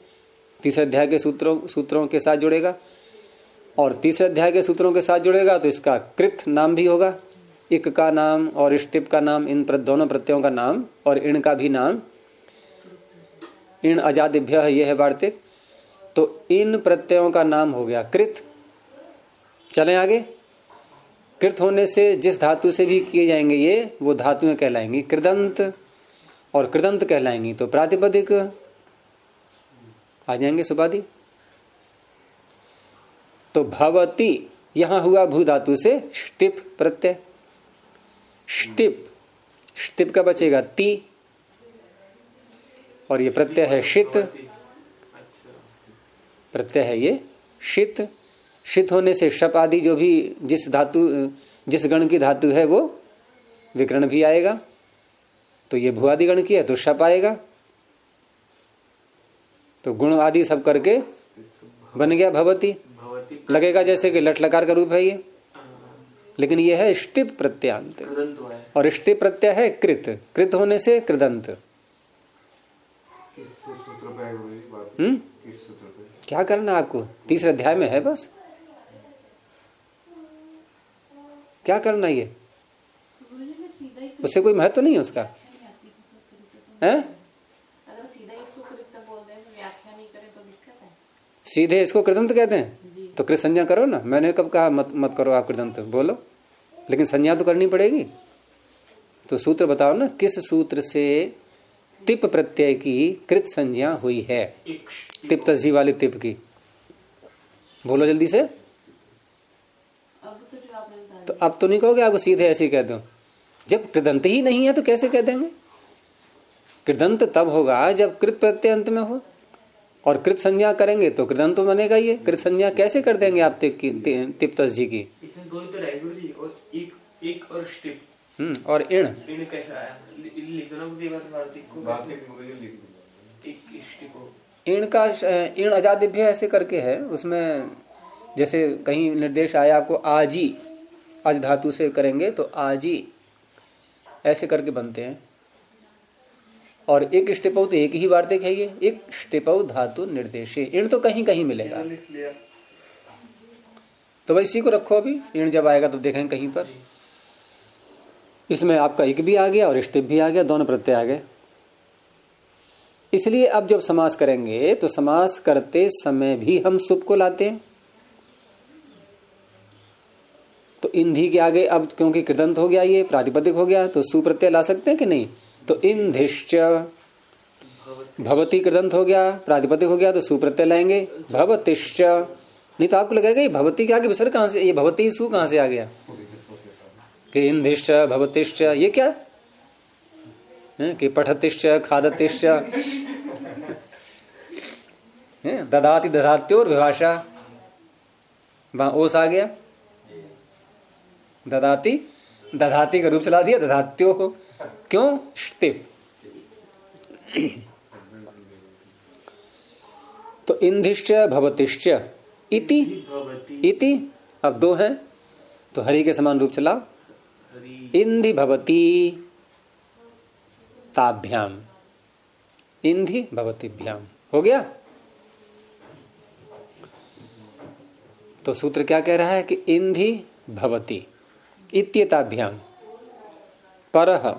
तीसरे अध्याय के सूत्रों के साथ जुड़ेगा, और तीसरे अध्याय के सूत्रों के साथ जुड़ेगा तो इसका कृत नाम भी होगा। इक का नाम और स्टिप का नाम, इन दोनों प्रत्ययों का नाम, और इण का भी नाम। इण अजादिभ्य है, ये है वार्तिक। तो इन प्रत्ययों का नाम हो गया कृत। चलें आगे। कृत होने से जिस धातु से भी किए जाएंगे ये, वो धातुएं कहलाएंगी कृदंत, और कृदंत कहलाएंगी तो प्रातिपदिक आ जाएंगे सुबादि। तो भवती यहां हुआ भू धातु से स्टिप प्रत्यय। स्टिप, स्टिप का बचेगा ती, और ये प्रत्यय है शित। प्रत्यय है ये शित। शित होने से शप आदि जो भी जिस गण की धातु है वो विकर्ण भी आएगा। तो ये भुआदि गण की है तो शप आएगा। तो गुण आदि सब करके बन गया भवती। लगेगा जैसे कि लट लकार का रूप है ये, लेकिन ये है ष्टिप प्रत्यांत और ष्टिप प्रत्यय है कृत। कृत होने से कृदंत। किस सूत्र पे है गुरुजी बात? किस सूत्र पे? क्या करना आपको? तीसरे अध्याय में है बस। क्या करना ये? उससे कोई महत्व नहीं है उसका। हैं? अगर सीधा इसको कृत बोल दें तो व्याख्या नहीं करें तो दिक्कत है। सीधे इसको कृदंत कहते हैं तो कृत संज्ञा करो ना। मैंने कब कहा मत करो आप कृदंत, बोलो, लेकिन संज्ञा तो करनी पड़ेगी। तो सूत्र बताओ ना, किस सूत्र से तिप प्रत्यय की कृत संज्ञा हुई है? तिप तस्जी वाली तिप की, बोलो जल्दी से। अब तो जो आपने बताया, तो अब तो नहीं कहोगे, आपको सीधे ऐसे ही कह दो। जब कृदंत ही नहीं है तो कैसे कह देंगे? कृदंत तब होगा जब कृत प्रत्यय अंत में हो, और कृत संज्ञा करेंगे तो कृदंत तो बनेगा। ये कृत संज्ञा कैसे कर देंगे आप तिप तस्जी की? इसमें दो ही तो रहे गुरुजी, और एक और स्टिप और इण कैसा आया? लिख दो ना वार्तिक को। वार्तिक मुझे लिख दो। एक स्टिप हो। इण का इण अजादिभ्य ऐसे करके है उसमें। जैसे कहीं निर्देश आया आपको आजी, आज धातु से करेंगे तो आजी ऐसे करके बनते हैं। और एक स्टिपौ तो एक ही वार्तिक है ये, एक स्टिपौ धातु निर्देशे। इण तो कहीं कहीं मिलेगा। तो भाई इसी को रखो, अभी इण जब आएगा तो देखेंगे कहीं पर। इसमें आपका एक भी आ गया और स्टिप भी आ गया, दोनों प्रत्यय आ गए। इसलिए अब जब समास करेंगे तो समास करते समय भी हम सुप को लाते हैं। तो इंधी के आगे अब क्योंकि कृदंत हो गया, ये प्रातिपदिक हो गया, तो सुप्रत्यय ला सकते हैं कि नहीं? तो इंधिश्च भवती कृदंत हो गया, प्रातिपदिक हो गया, तो सुप्रत्यय लाएंगे भवतिश्च। नहीं तो आपको लगेगा ये भवती के आगे विसर्ग कहां से, ये भवती सु कहां से आ गया कि इंधिश्च भवतिश्च? ये क्या है कि पठतिश्च खादतिश्च, ददाति दधात्योर विभाषा, वहां ओस आ गया। ददाति दधाती का रूप चला दिया, दधात्यो हो। क्यों? स्टिप। तो इंधिश्च भवतिश्च इति अब दो हैं तो हरि के समान रूप चलाओ। इंधि भवती ताभ्याम, इंधि भवतीभ्याम हो गया। तो सूत्र क्या कह रहा है कि इंधि भवती इत्येताभ्याम परः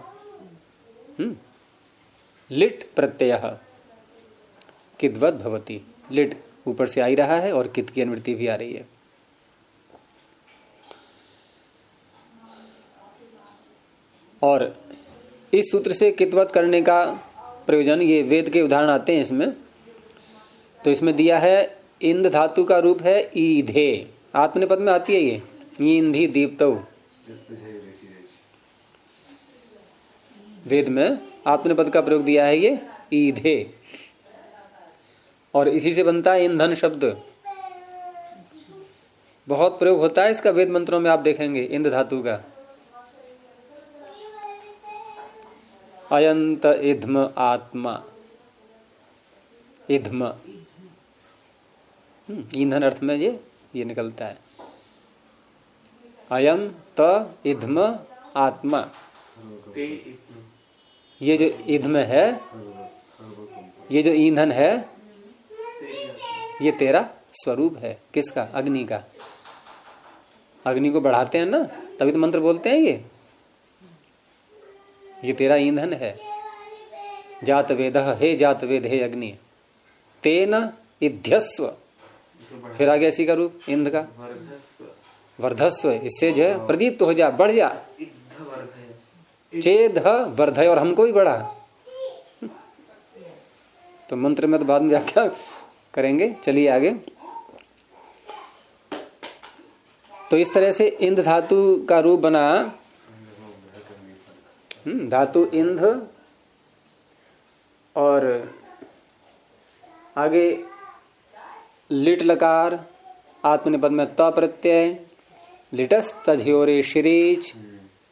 लिट प्रत्ययः किद्वत् भवति। लिट ऊपर से आ ही रहा है और कित की अनुवृत्ति भी आ रही है। और इस सूत्र से कितवत करने का प्रयोजन, ये वेद के उदाहरण आते हैं इसमें। तो इसमें दिया है इंद धातु का रूप है ईधे, आत्मनेपद में आती है ये, ईंधी दीप्तौ। वेद में आत्मनेपद का प्रयोग दिया है ये ईधे, और इसी से बनता है ईंधन शब्द। बहुत प्रयोग होता है इसका वेद मंत्रों में, आप देखेंगे इंद धातु का। अयंत इध्म आत्मा, इध्म ईंधन अर्थ में ये निकलता है। अयम त इध्म आत्मा, ये जो इध्म है, ये जो ईंधन है, ये तेरा स्वरूप है। किसका? अग्नि का। अग्नि को बढ़ाते हैं ना, तभी तो मंत्र बोलते हैं ये तेरा ईंधन है। जात वेदः, हे जात वेद, हे अग्नि, तेन इध्यस्व। फिर आ गया इसी का रूप इंद का, वर्धस्व, इससे जो है प्रदीप्त हो जा, बढ़ जा। चेद वर्धय, और हमको भी बढ़ा। तो मंत्र में तो बाद में व्याख्या करेंगे, चलिए आगे। तो इस तरह से इंद धातु का रूप बना, धातु इंध, और आगे लिट लकार आत्मनिपद में त प्रत्यय, लिटस तझोरे शिरेज,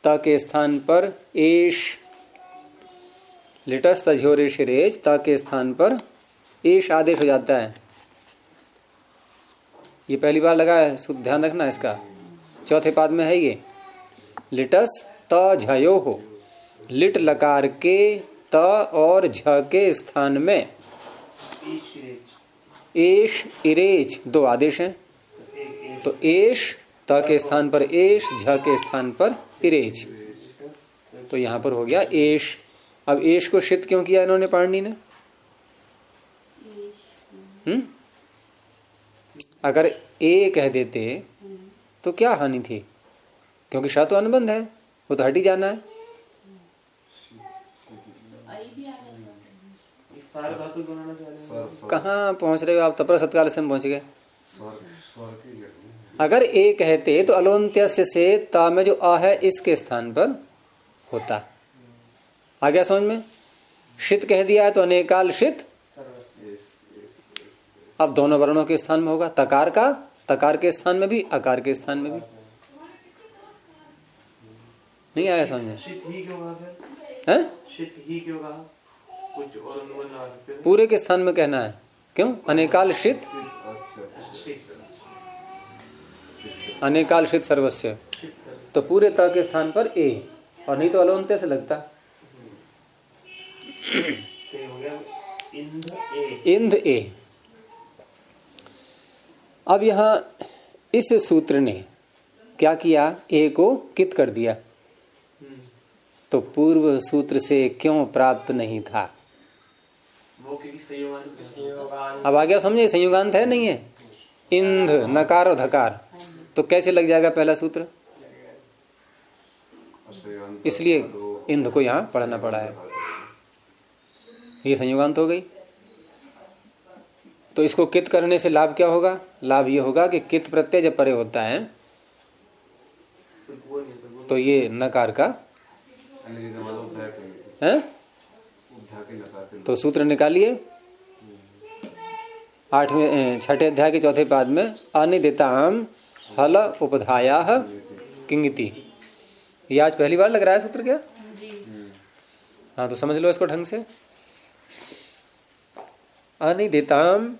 त के स्थान पर एश, लिटस तझोरे शिरेज, त के स्थान पर एश आदेश हो जाता है। ये पहली बार लगा है, ध्यान रखना इसका। चौथे पाद में है ये, लिटस त झयो हो, लिट लकार के त और झ के स्थान में एश इरेज दो आदेश हैं। तो एश त के स्थान पर एश, झ के स्थान पर इरेज, तो यहां पर हो गया एश। अब एश को शित क्यों किया इन्होंने पाणिनि ने? अगर ए कह देते तो क्या हानि थी, क्योंकि श तो अनुबंध है, वो तो हट ही जाना है। कहाँ पहुंच रहे हो आप? तपर सत्काल से हम पहुंच गए। अगर ए कहते तो अलोन्त्यस्य से ता में जो आ है इसके स्थान पर होता। आ गया समझ में? शित कह दिया है तो अनेकाल शित, अब दोनों वर्णों के स्थान में होगा। तकार का तकार के स्थान में भी, अकार के स्थान में भी। नहीं आया समझ में? शित ही क्यों कहा है? शित ही क्यों कहा? कुछ और अनुबंध लगा सकते हैं? पूरे के स्थान में कहना है। क्यों? अनेकाल शित, अनेकाल शित सर्वस्व, तो पूरे त के स्थान पर ए, और नहीं तो अलोन्त्य से लगता। इंध ए। अब यहां इस सूत्र ने क्या किया? ए को कित कर दिया। तो पूर्व सूत्र से क्यों प्राप्त नहीं था? अब आ गया समझे? संयुगांत है नहीं है? इंध नकार और धकार, तो कैसे लग जाएगा पहला सूत्र? इसलिए इंध को यहां पढ़ना पड़ा है। ये संयुगांत हो गई। तो इसको कित करने से लाभ क्या होगा? लाभ ये होगा कि कित प्रत्यय जब परे होता है तो ये नकार का है, तो सूत्र निकालिए। 6वें अध्याय के चौथे पाद में अनिदिताम हल उपधाया किंगिति। ये आज पहली बार लग रहा है सूत्र क्या? हाँ, तो समझ लो इसको ढंग से। अनिदिताम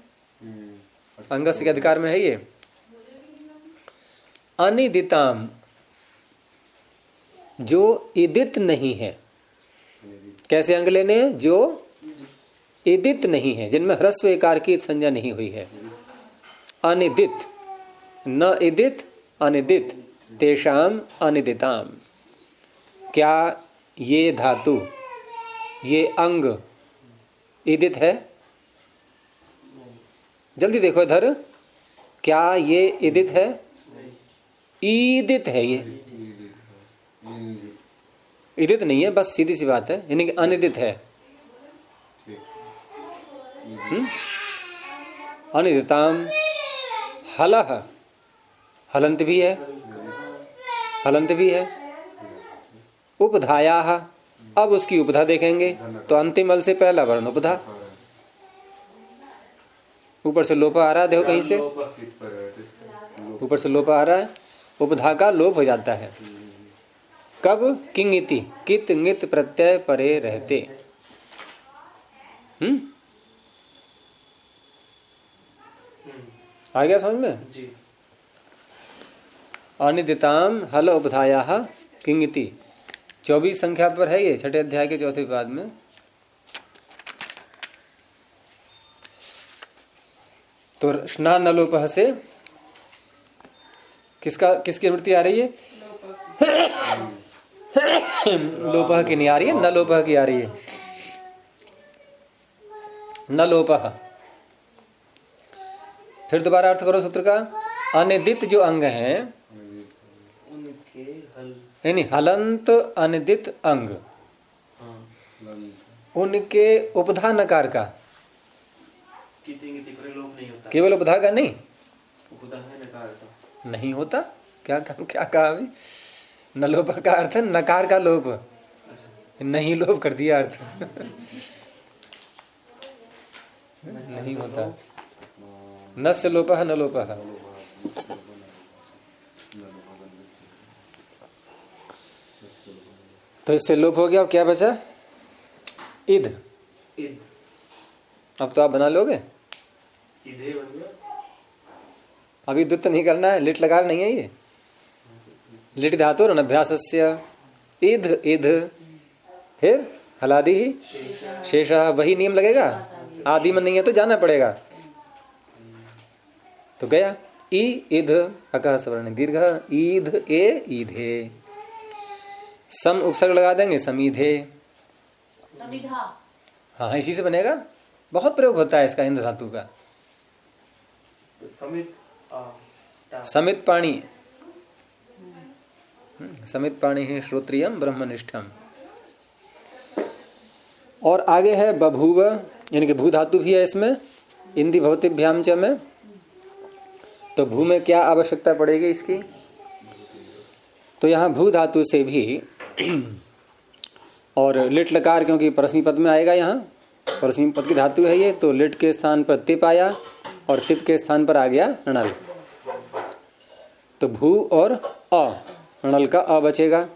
अंगस्य के अधिकार में है ये। अनिदिताम जो इदित नहीं है। कैसे अंग लेने हैं? जो इदित नहीं है, जिनमें ह्रस्व एकार की संज्ञा नहीं हुई है। अनिदित, न इदित अनिदित, तेषाम अनिदिताम। क्या ये धातु, ये अंग इदित है? जल्दी देखो इधर, क्या ये इदित है? ईदित है। ये इदित नहीं है, बस सीधी सी बात है, यानी कि अनिदित है। अनिदिताम हलह, हलंत भी है, हलंत भी है। उपधाया, अब उसकी उपधा देखेंगे तो अंतिम हल से पहला वर्ण उपधा। ऊपर से लोपा आ रहा है, देखो कहीं से ऊपर से लोपा आ रहा है, उपधा का लोप हो जाता है। कब? किंगिति, कित नित प्रत्यय परे रहते। आ गया समझ में? जी। अनिदिताम हल उपधाया किंगिति 24 संख्या पर है ये, 6ठे अध्याय के चौथे पाद में। तो स्नान नलोपह से किसकी वृत्ति आ रही है? लोपह की नहीं आ रही है, न लोपह की आ रही है। न लोपह। फिर दोबारा अर्थ करो सूत्र का। अनिदित जो अंग हैं, यानी हलंत अनिदित अंग, उनके उपधा नकार का, केवल उपधा का नहीं, नहीं होता। क्या कहा अभी? न लोप का अर्थ है नकार का लोप, नहीं लोप कर दिया अर्थ। नहीं होता। न से लोप न लोप, तो इससे लोप हो गया। अब क्या बचा? इध। इध। अब तो आप बना लोगे। इधे बन गया। अभी दुत्त नहीं करना है, लिट लगा नहीं है ये। लिट धातु और अभ्यासस्य इध इध, फिर हलादि ही शेष, वही नियम लगेगा। आदि में नहीं है तो जाना पड़ेगा। तो गया ई इध अकह सवर्ण दीर्घ, ईध ए ईधे। सम उपसर्ग लगा देंगे, समीधे। समिधा। हाँ, इसी से बनेगा। बहुत प्रयोग होता है इसका इंद्र धातु का। समित पाणी, समित पाणी है श्रोत्रियम ब्रह्मनिष्ठम। और आगे है बभूव, यानी कि भू धातु भी है इसमें, इंदी भवतिभ्याम च में। तो भू में क्या आवश्यकता पड़ेगी इसकी? तो यहां भू धातु से भी और लिट लकार, क्योंकि परस्मी पद में आएगा, यहाँ परस्मी पद की धातु है ये, तो लिट के स्थान पर तिप आया और तिप के स्थान पर आ गया णल। तो भू और अ, णल का अ बचेगा।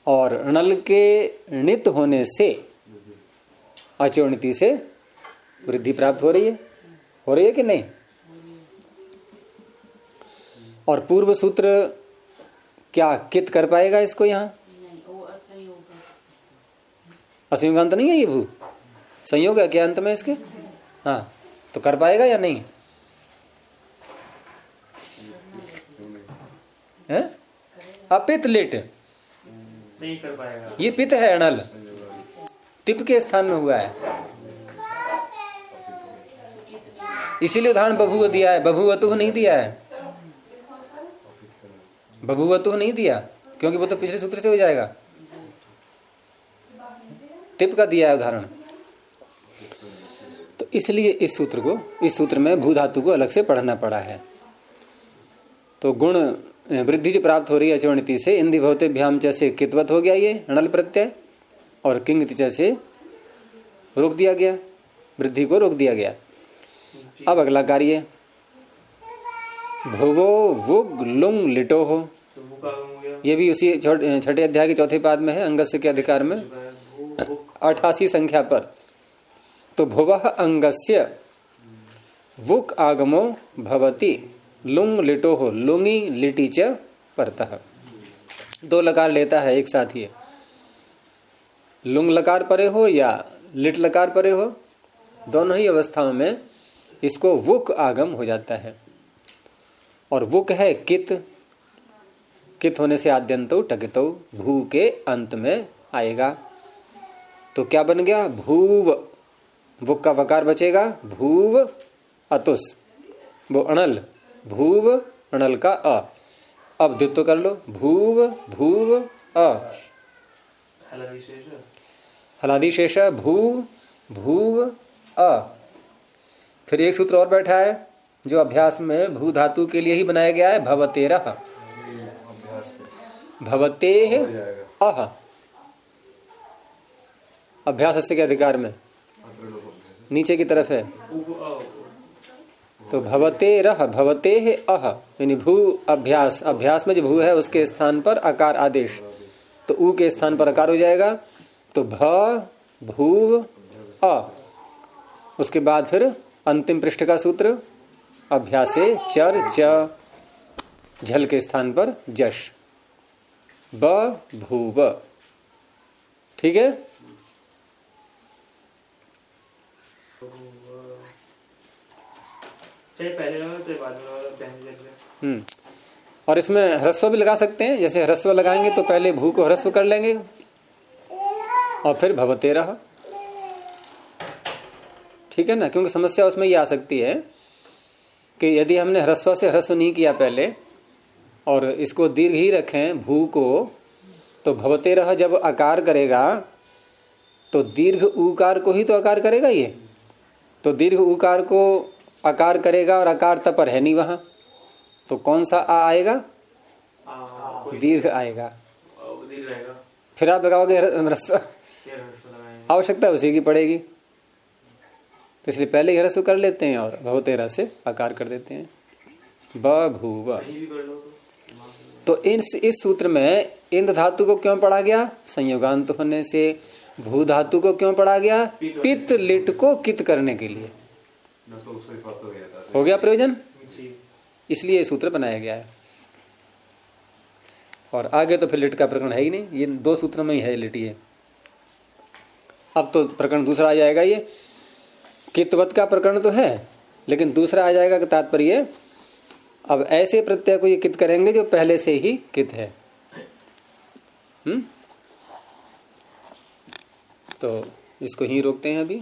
और णल के णित होने से अचोणिति से वृद्धि प्राप्त हो रही है कि नहीं? और पूर्व सूत्र क्या कित कर पाएगा इसको? यहाँ असंयोग अंत नहीं है ये, भू संयोग है क्या अंत में इसके? हाँ, तो कर पाएगा या नहीं है? अपित लिट नहीं कर पाएगा। ये पित है अणल, टिप के स्थान में हुआ है, इसीलिए उदाहरण बभुव दिया है। बभुवतुः नहीं दिया है, बभुवतुः नहीं दिया, क्योंकि वो तो पिछले सूत्र से हो जाएगा। टिप का दिया है उदाहरण। तो इसलिए इस सूत्र में भू धातु को अलग से पढ़ना पड़ा है। तो गुण वृद्धि जो प्राप्त हो रही है अचवर्णिति से, इंदि भवतेभ्याम च से कितवत हो गया ये णल प्रत्यय, और किंग च से रोक दिया गया, वृद्धि को रोक दिया गया। अब अगला कार्य भुवो वुग लुंग लिटो हो, ये भी उसी छठे अध्याय के चौथे पाद में है, अंगस्य के अधिकार में 88 संख्या पर। तो भुवः अंगस्य वुक आगमो भवति लुंग लिटो हो, लुंगी लिटी च परतः। दो लकार लेता है एक साथ ही, लुंग लकार परे हो या लिट लकार परे हो, दोनों ही अवस्थाओं में इसको वुक आगम हो जाता है। और वुक है कित, कित होने से आद्यंतो टकितो, भू के अंत में आएगा। तो क्या बन गया? भूव, वुक का वकार बचेगा, भूव अतुस, वो अणल, भूव अणल का अ। अब द्वित्व कर लो, भूव भूव अ, हलादि शेष भू भूव अ। फिर एक सूत्र और बैठा है जो अभ्यास में भू धातु के लिए ही बनाया गया है, भवतेरः, भवतेः अह, अभ्यास के अधिकार में नीचे की तरफ है। तो भवतेरः भवतेः अह, यानी भू अभ्यास, अभ्यास में जो भू है उसके स्थान पर अकार आदेश, तो ऊ के स्थान पर अकार हो जाएगा। तो भ भूव अ, उसके बाद फिर अंतिम पृष्ठ का सूत्र अभ्यासे चर च, झल के स्थान पर जश, ब भूव। ठीक है। और इसमें ह्रस्व भी लगा सकते हैं, जैसे ह्रस्व लगाएंगे तो पहले भू को ह्रस्व कर लेंगे और फिर भवतेरः। ठीक है ना, क्योंकि समस्या उसमें ये आ सकती है कि यदि हमने ह्रस्व से ह्रस्व नहीं किया पहले और इसको दीर्घ ही रखें भू को, तो भवतेरः जब आकार करेगा तो दीर्घ ऊकार को ही तो आकार करेगा ये, तो दीर्घ ऊकार को आकार करेगा और आकार तपर है नहीं वहां, तो कौन सा आ आएगा? दीर्घ आएगा। फिर आप लगाओगे ह्रस्व, आवश्यकता उसी की पड़ेगी, तो इसलिए पहले ह्रस्व कर लेते हैं और भवतेरः से आकार कर देते हैं। बभूव। कहीं भी कर लो तो इस सूत्र में इंद धातु को क्यों पढ़ा गया? संयोगांत होने से। भू धातु को क्यों पढ़ा गया? पित्त लिट को कित करने के लिए। तो उससे पता हो गया था। हो गया प्रयोजन, जी। इसलिए ये सूत्र बनाया गया है। और आगे तो फिर लिट का प्रकरण है ही नहीं, ये 2 सूत्र में ही है लिट। ये अब तो प्रकरण दूसरा आ जाएगा। ये कितवत का प्रकरण तो है, लेकिन दूसरा आ जाएगा कि तात्पर्य अब ऐसे प्रत्यय को ये कित करेंगे जो पहले से ही कित है। तो इसको ही रोकते हैं अभी।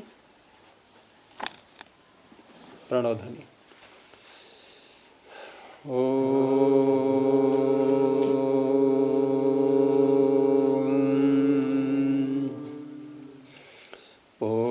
प्रणव ध्वनि। ओ